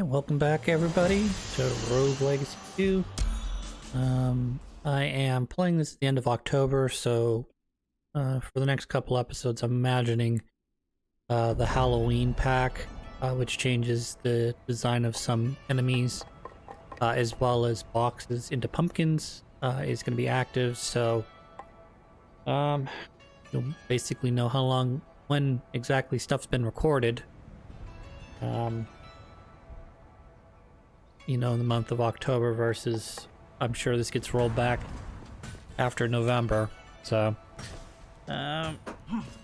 Welcome back everybody to Rogue Legacy 2. I am playing this at the end of October, so for the next couple episodes I'm imagining the Halloween pack, which changes the design of some enemies, as well as boxes into pumpkins, is going to be active, so you'll basically know when exactly stuff's been recorded. You know, in the month of October versus I'm sure this gets rolled back after November. So I'm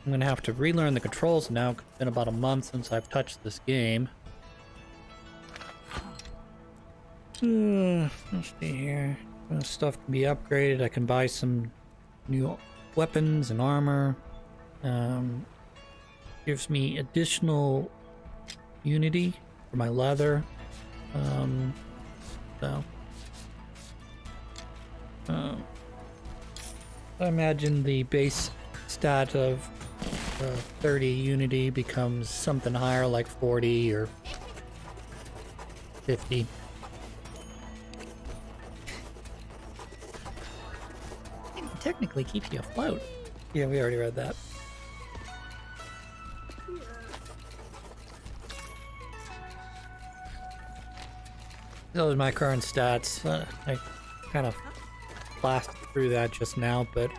gonna have to relearn the controls now. It's been about a month since I've touched this game. Let's see here. Stuff can be upgraded. I can buy some new weapons and armor. Gives me additional unity for my leather. I imagine the base stat of 30 unity becomes something higher, like 40 or 50. It technically keeps you afloat. Yeah, we already read that. Those are my current stats. I kind of blasted through that just now, but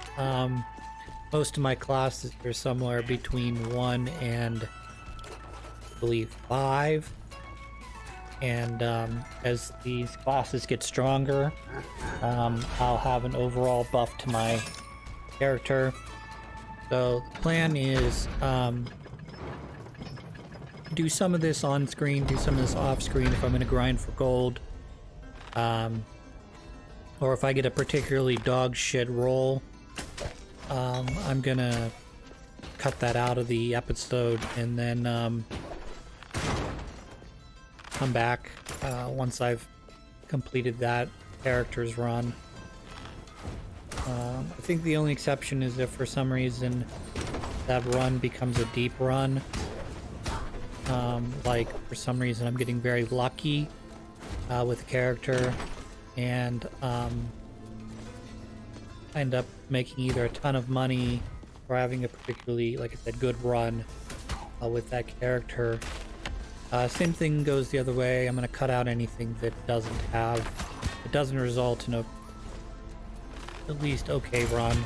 most of my classes are somewhere between 1 and I believe 5. And as these classes get stronger, I'll have an overall buff to my character. So the plan is do some of this on screen, do some of this off screen if I'm going to grind for gold. Or if I get a particularly dog shit roll, I'm gonna cut that out of the episode and then come back once I've completed that character's run. I think the only exception is if for some reason that run becomes a deep run. Like for some reason I'm getting very lucky with a character and I end up making either a ton of money or having a particularly, like I said, good run with that character. Same thing goes the other way. I'm going to cut out anything that doesn't result in a at least okay run.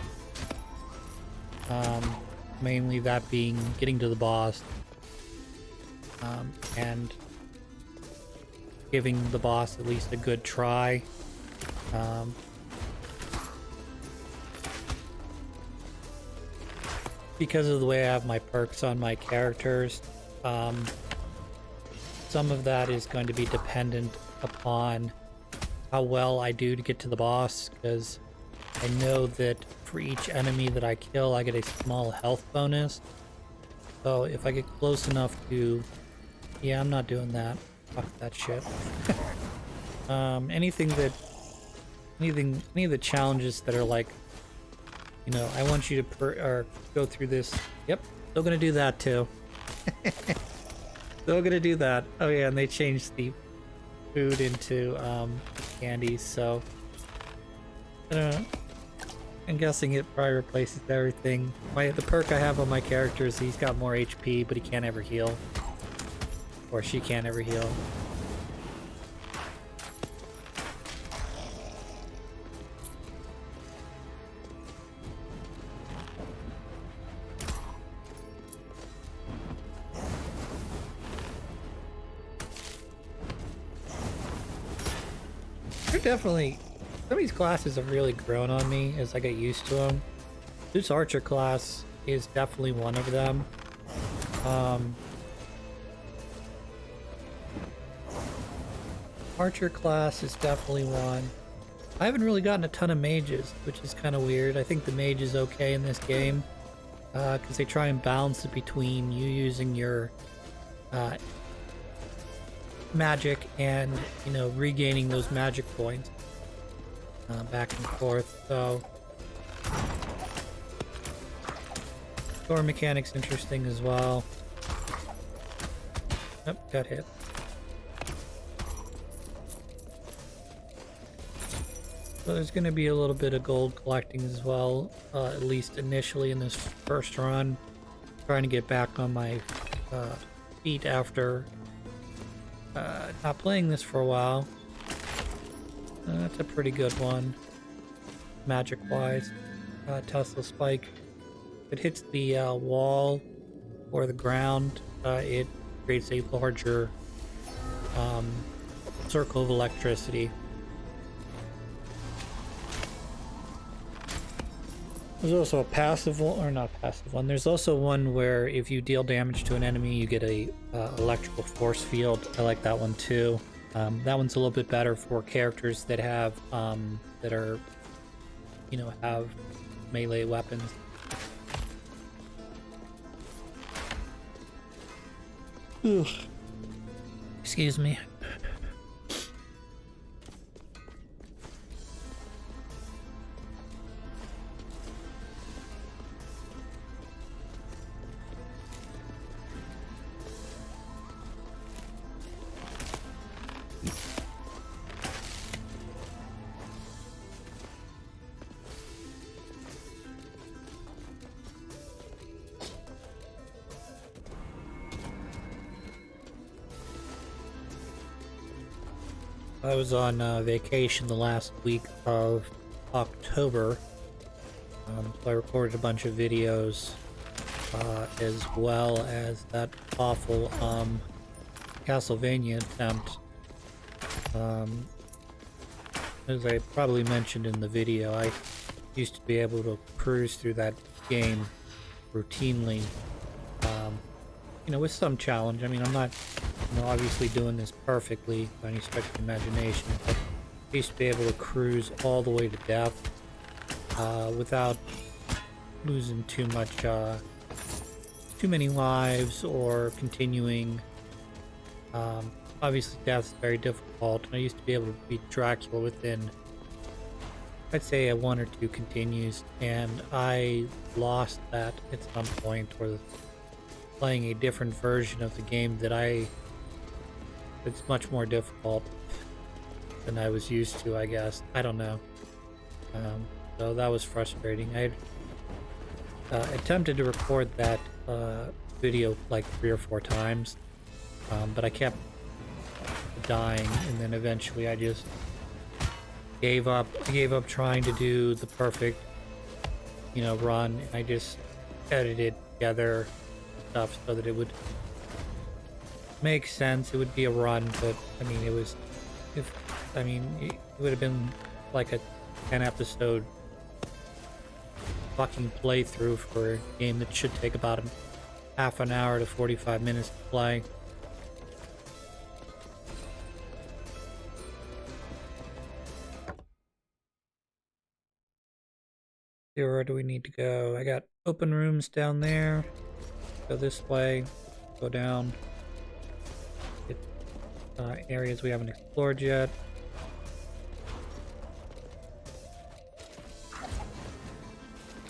Mainly that being getting to the boss. And giving the boss at least a good try. Because of the way I have my perks on my characters, some of that is going to be dependent upon how well I do to get to the boss, because I know that for each enemy that I kill I get a small health bonus. So if I get close enough to... Yeah, I'm not doing that. Fuck that shit. Any of the challenges that are like, you know, I want you to go through this. Yep, still gonna do that too. Still gonna do that. Oh yeah, and they changed the food into candies, so I don't know. I'm guessing it probably replaces everything. The perk I have on my character is he's got more HP, but he can't ever heal. Or she can't ever heal. They're definitely... Some of these classes have really grown on me as I get used to them. This Archer class is definitely one of them. Archer class is definitely one. I haven't really gotten a ton of mages, which is kind of weird. I think the mage is okay in this game, because they try and balance it between you using your magic and, you know, regaining those magic points back and forth. So door mechanic's interesting as well. Yep, got hit. So there's going to be a little bit of gold collecting as well, at least initially in this first run. Trying to get back on my feet after not playing this for a while. That's a pretty good one, magic-wise. Tesla Spike. If it hits the wall or the ground, it creates a larger circle of electricity. There's also a passive one, or not passive one. There's also one where if you deal damage to an enemy, you get a electrical force field. I like that one too. That one's a little bit better for characters that have that are, you know, have melee weapons. Ugh. Excuse me. I was on vacation the last week of October, so I recorded a bunch of videos, as well as that awful Castlevania attempt. As I probably mentioned in the video, I used to be able to cruise through that game routinely, you know, with some challenge. I mean, I'm not, you know, obviously doing this perfectly by any stretch of the imagination, but I used to be able to cruise all the way to death without losing too many lives or continuing. Obviously, death's very difficult, and I used to be able to beat Dracula within, I'd say, 1 or 2 continues, and I lost that at some point, or playing a different version of the game that it's much more difficult than I was used to, I guess. I don't know. So that was frustrating. I attempted to record that video like 3 or 4 times, but I kept dying, and then eventually I just gave up. I gave up trying to do the perfect, you know, run, and I just edited together stuff so that it would make sense. It would be a run, but I mean, it would have been like a 10 episode fucking playthrough for a game that should take about half an hour to 45 minutes to play. Where do we need to go? I got open rooms down there. Go this way. Go down. Get areas we haven't explored yet.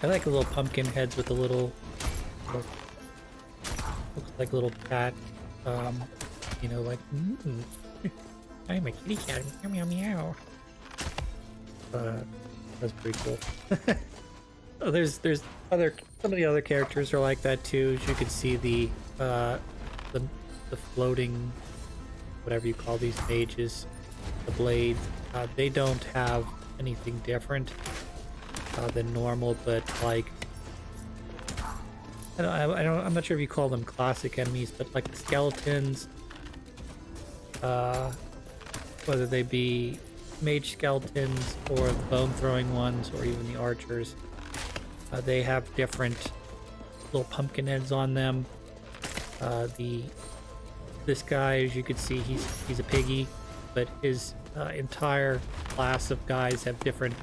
I like the little pumpkin heads with the little looks like little cat. You know, like I'm a kitty cat. Meow meow meow. That's pretty cool. Oh, there's some of the other characters are like that too. As you can see, the floating, whatever you call these mages, the blades, they don't have anything different than normal, but like I'm not sure if you call them classic enemies, but like the skeletons, whether they be mage skeletons or the bone throwing ones or even the archers, they have different little pumpkin heads on them. This guy, as you can see, he's a piggy, but his entire class of guys have different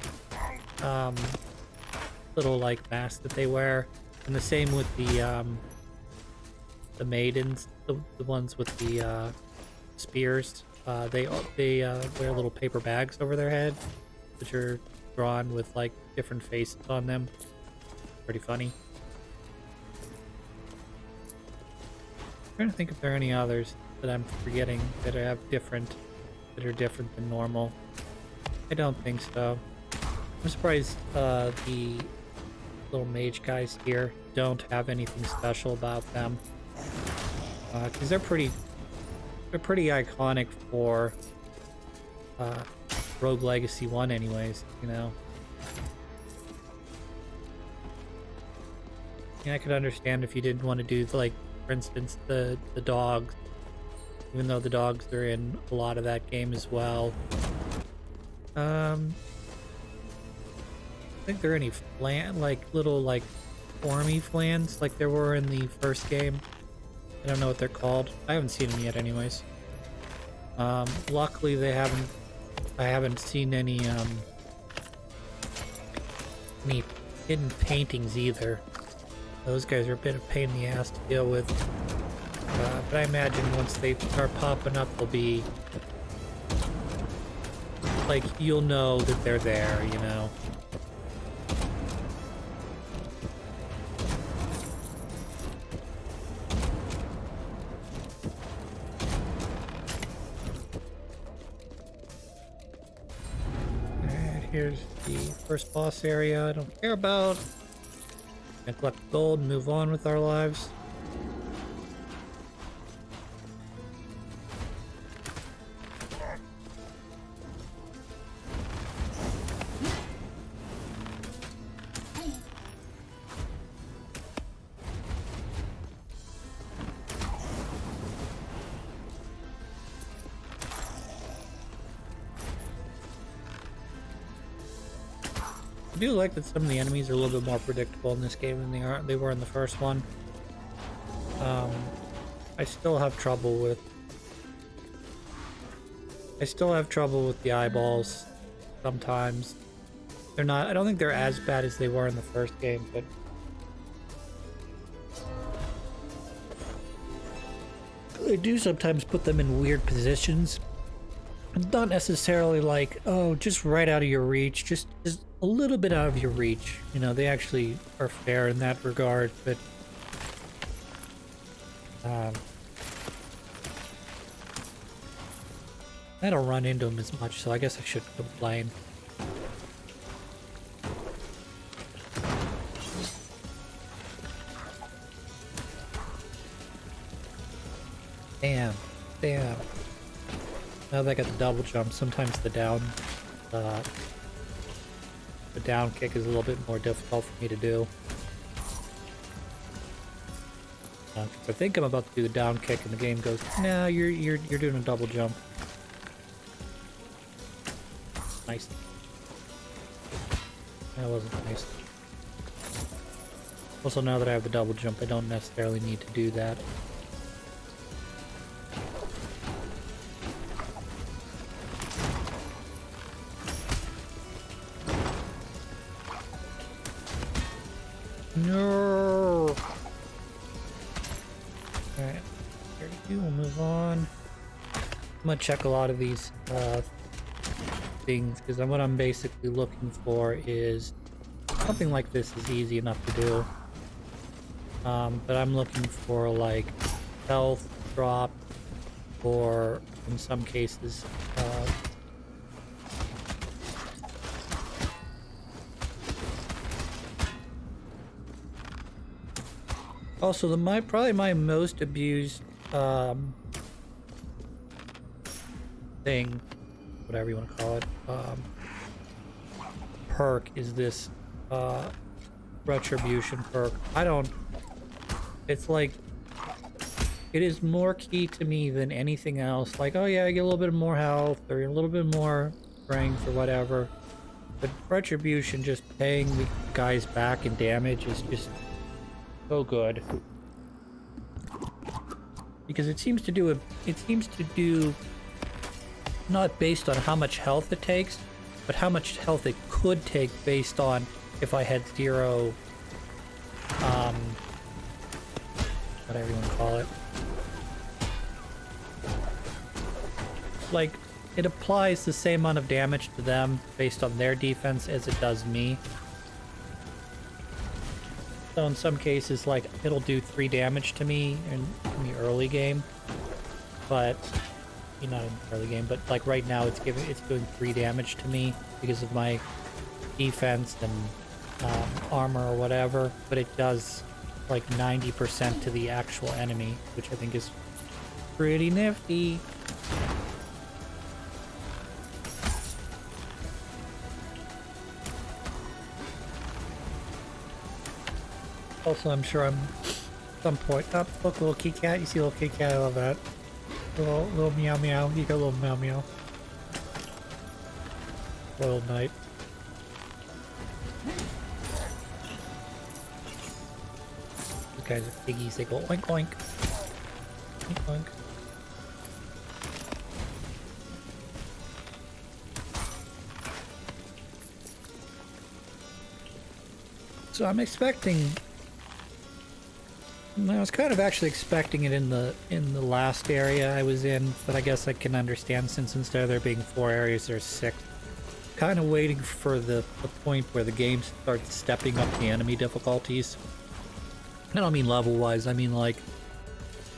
little like masks that they wear, and the same with the maidens, the ones with the spears. They wear little paper bags over their head, which are drawn with like different faces on them. Pretty funny. I'm trying to think if there are any others that I'm forgetting that are different than normal. I don't think so. I'm surprised the little mage guys here don't have anything special about them. Because they're pretty iconic for Rogue Legacy 1 anyways, you know. Yeah, I could understand if you didn't want to do, like, for instance, the dogs, even though the dogs are in a lot of that game as well. I think there are any little like formy flans like there were in the first game. I don't know what they're called. I haven't seen them yet anyways. Luckily I haven't seen any hidden paintings either. Those guys are a bit of a pain in the ass to deal with. But I imagine once they start popping up, they'll be like, you'll know that they're there, you know. Alright, here's the first boss area I don't care about. Gonna collect gold and move on with our lives. I do like that some of the enemies are a little bit more predictable in this game than they were in the first one. I still have trouble with the eyeballs sometimes. I don't think they're as bad as they were in the first game, but they do sometimes put them in weird positions. Not necessarily like, oh, just right out of your reach, just a little bit out of your reach. You know, they actually are fair in that regard, but I don't run into them as much, so I guess I shouldn't complain. Damn. Now that I got the double jump, sometimes the down kick is a little bit more difficult for me to do. If I think I'm about to do the down kick and the game goes, nah, you're doing a double jump. Nice. That wasn't nice. Also, now that I have the double jump, I don't necessarily need to do that. No. Alright, here we go, we'll move on. I'm gonna check a lot of these things, because what I'm basically looking for is something like this is easy enough to do. But I'm looking for like health drop, or in some cases also probably my most abused thing, whatever you want to call it, perk is this retribution perk. It's like, it is more key to me than anything else. Like, oh yeah, I get a little bit more health or a little bit more strength or whatever, but retribution, just paying the guys back in damage, is just so good, because it seems to do not based on how much health it takes, but how much health it could take based on if I had zero, whatever you want to call it. Like, it applies the same amount of damage to them based on their defense as it does me. So in some cases, like, it'll do 3 damage to me in the early game, but not in the early game, but like right now it's doing 3 damage to me because of my defense and armor or whatever, but it does like 90% to the actual enemy, which I think is pretty nifty. Also, I'm sure I'm at some point. Oh, look, little kitty cat. You see little kitty cat? I love that. Little meow meow. You got a little meow meow. Royal Knight. These guys are piggies. They go oink oink. Oink oink. So I'm expecting. I was kind of actually expecting it in the last area I was in, but I guess I can understand since instead of there being 4 areas, there's 6. Kind of waiting for the point where the game starts stepping up the enemy difficulties. I don't mean level-wise, I mean like,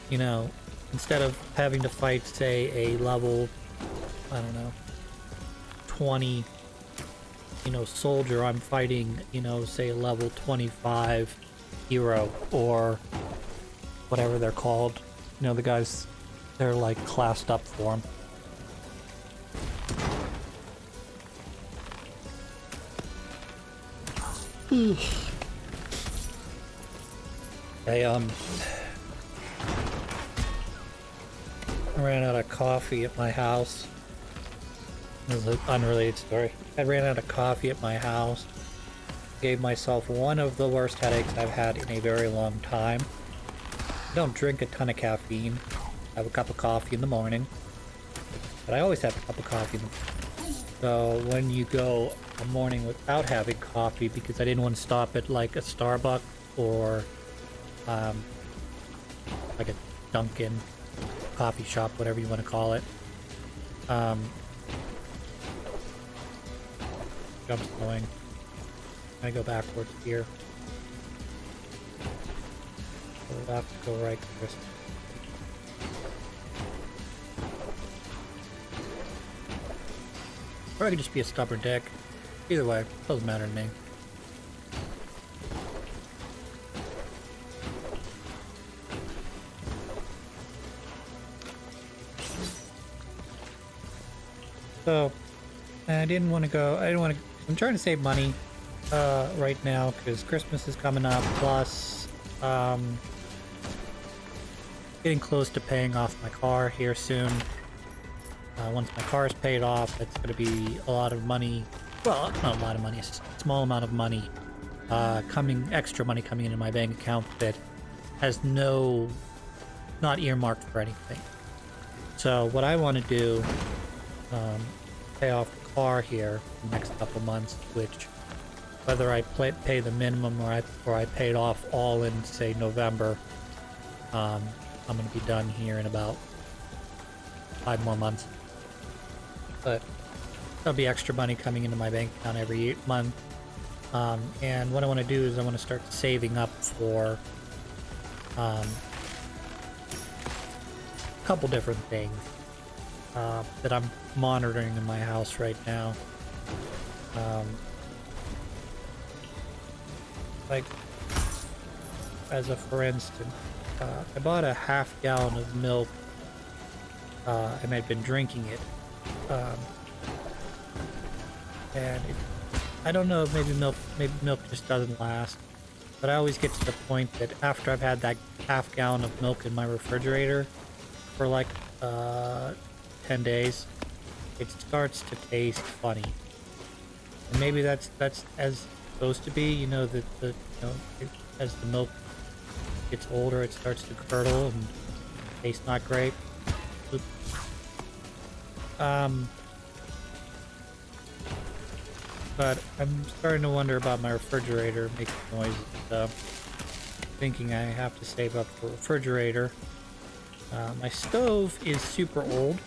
you know, instead of having to fight, say, a level, I don't know, 20, you know, soldier, I'm fighting, you know, say a level 25 hero, or whatever they're called. You know, the guys, they're like classed up for them. I ran out of coffee at my house. This is an unrelated story. I ran out of coffee at my house. Gave myself one of the worst headaches I've had in a very long time. I don't drink a ton of caffeine. I have a cup of coffee in the morning. But I always have a cup of coffee in the morning. So when you go a morning without having coffee, because I didn't want to stop at like a Starbucks or like a Dunkin' coffee shop, whatever you want to call it. Jump's going. I go backwards here. So we'll have to go right first. Or I could just be a stubborn dick. Either way, doesn't matter to me. So, I didn't want to go. I'm trying to save money right now because Christmas is coming up. Plus, getting close to paying off my car here soon. Once my car is paid off, it's going to be a lot of money. Well, not a lot of money. It's a small amount of money extra money coming into my bank account that has not earmarked for anything. So what I want to do, pay off the car here the next couple months, which whether I pay the minimum or I pay it off all in, say, November, I'm going to be done here in about 5 more months. But there'll be extra money coming into my bank account every month. And what I want to do is I want to start saving up for a couple different things that I'm monitoring in my house right now. Like, as a for instance, I bought a half gallon of milk, and I'd been drinking it. And I don't know, maybe milk just doesn't last. But I always get to the point that after I've had that half gallon of milk in my refrigerator for like 10 days, it starts to taste funny. And maybe that's as it's supposed to be, you know, as the milk gets older, it starts to curdle and tastes not great. Oops. But I'm starting to wonder about my refrigerator making noises. Thinking I have to save up for a refrigerator. My stove is super old.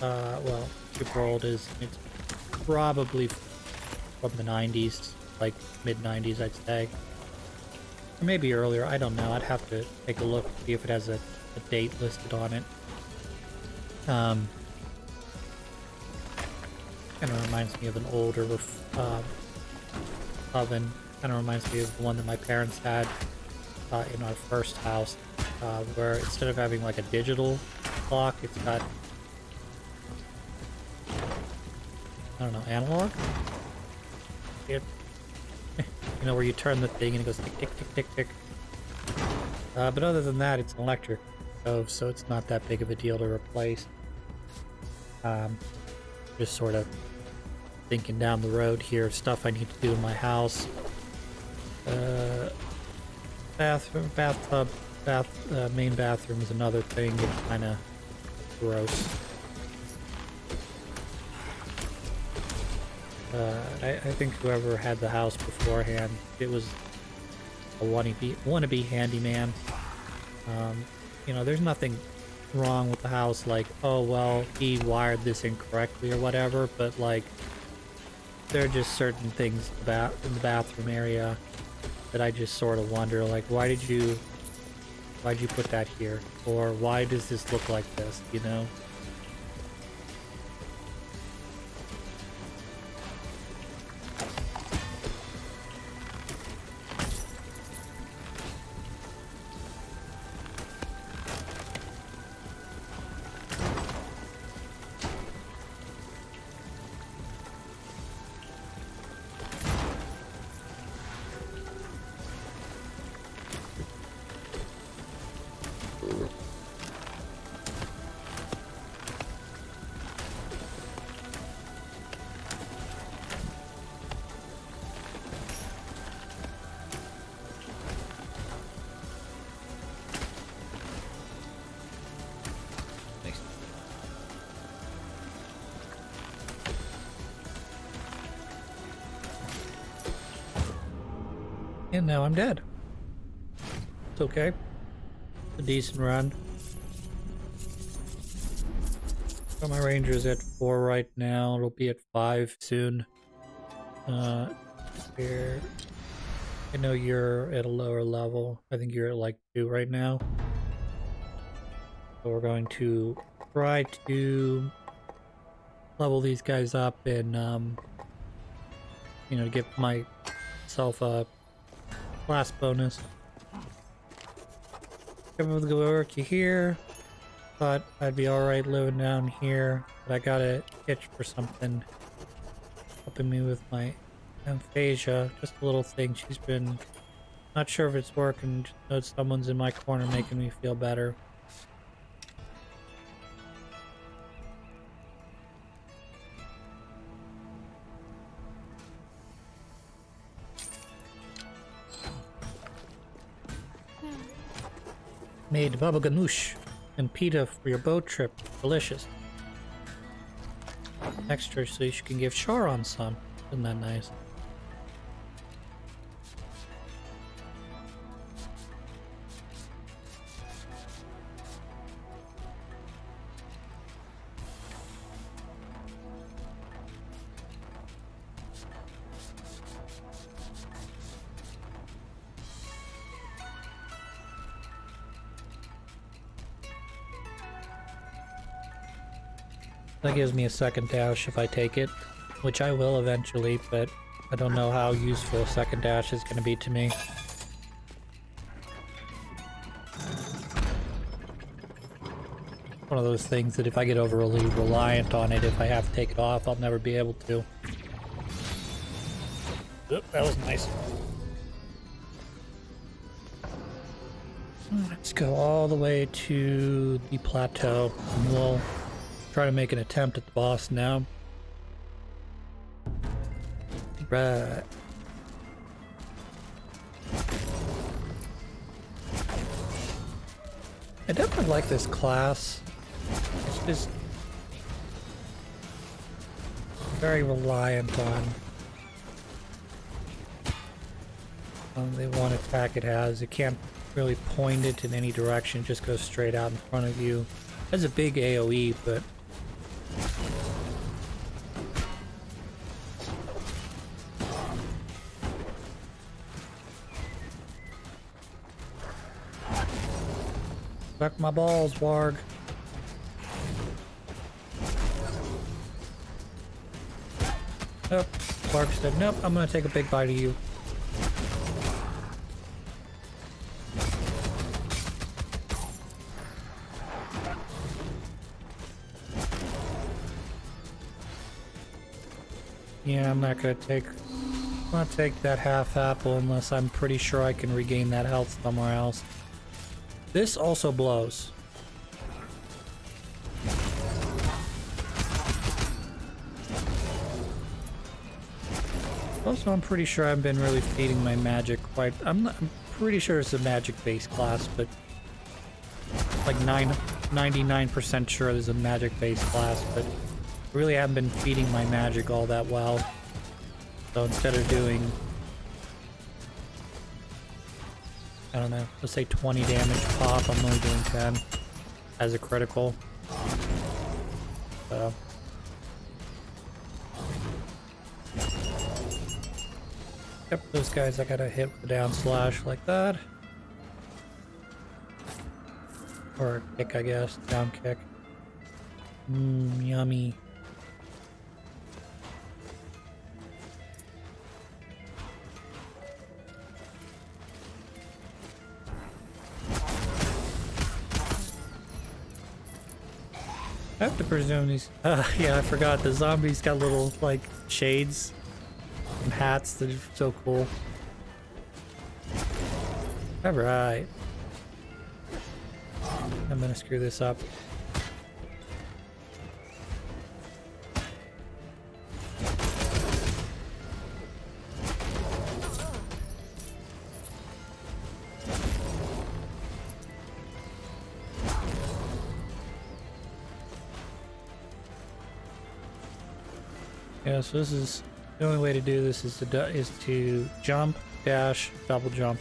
Well, super old it's probably from the 90s, like mid-90s, I'd say. Or maybe earlier, I don't know. I'd have to take a look, see if it has a date listed on it. Kind of reminds me of an older oven. Kind of reminds me of the one that my parents had in our first house, where instead of having like a digital clock, it's got, I don't know, analog? It, you know, where you turn the thing and it goes tick, tick, tick, tick, tick. But other than that, it's an electric stove, so it's not that big of a deal to replace. Just sort of thinking down the road here, stuff I need to do in my house. Bathroom, bathtub, main bathroom is another thing. It's kind of gross. I think whoever had the house beforehand, it was a wannabe handyman. You know, there's nothing wrong with the house, like, oh well, he wired this incorrectly or whatever, but like, there are just certain things about in the bathroom area that I just sort of wonder, like, why'd you put that here, or why does this look like this, you know? And now I'm dead. It's okay. It's a decent run. So my ranger's at 4 right now. It'll be at 5 soon. Here. I know you're at a lower level. I think you're at like 2 right now. So we're going to try to level these guys up and, you know, give myself a class bonus. Able to go over to here. Thought I'd be alright living down here, but I got a itch for something helping me with my aphasia. Just a little thing. She's been not sure if it's working. Just know someone's in my corner making me feel better. Made baba ganoush and pita for your boat trip. Delicious. Extra so you can give Sharon some. Isn't that nice? That gives me a second dash if I take it, which I will eventually, but I don't know how useful a second dash is going to be to me. One of those things that if I get overly reliant on it, if I have to take it off, I'll never be able to. Oop, that was nice. Let's go all the way to the plateau, and we'll try to make an attempt at the boss now. Right. I definitely like this class. It's just very reliant on the one attack it has. It can't really point it in any direction, it just goes straight out in front of you. It has a big AoE, but suck my balls, Warg. Oh, Clark said, nope, I'm gonna take a big bite of you. Yeah, I'm not gonna take that half apple unless I'm pretty sure I can regain that health somewhere else. This also blows. Also, I'm pretty sure I've been really feeding my magic quite... I'm pretty sure it's a magic-based class, but... like 99% sure there's a magic-based class, but... I really haven't been feeding my magic all that well. So instead of doing... I don't know, let's say 20 damage pop, I'm only doing 10 as a critical. So... Yep, those guys I gotta hit with the down slash like that. Or a kick, I guess. Down kick. Yummy. I have to presume these... yeah, I forgot. The zombies got little, like, shades. And hats that are so cool. Alright. I'm gonna screw this up. Yeah, so this is... the only way to do this is to jump, dash, double jump.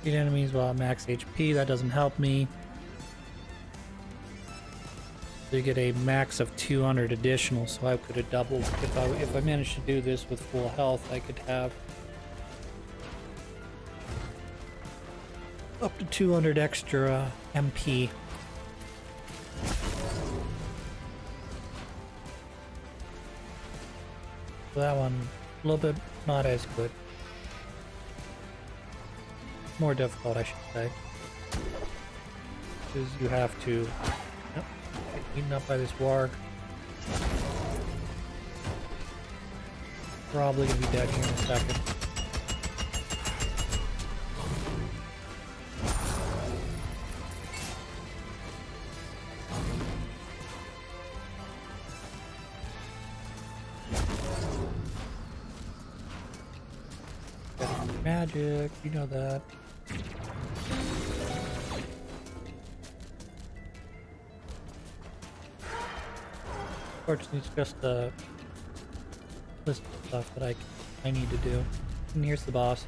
Beat enemies while at max HP, that doesn't help me. So you get a max of 200 additional, so I could have doubled. If I managed to do this with full health, I could have up to 200 extra MP. So that one, a little bit not as good. More difficult, I should say. Because you have to... Yep, get eaten up by this warg. Probably gonna be dead here in a second. Magic, you know that. Fortunately, it's just a list of stuff that I need to do. And here's the boss.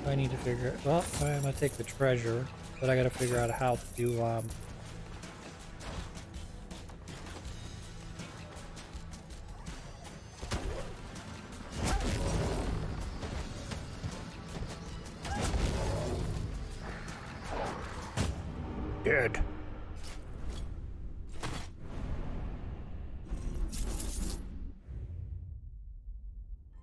I need to figure it. Well, I'm gonna take the treasure, but I gotta figure out how to Dead.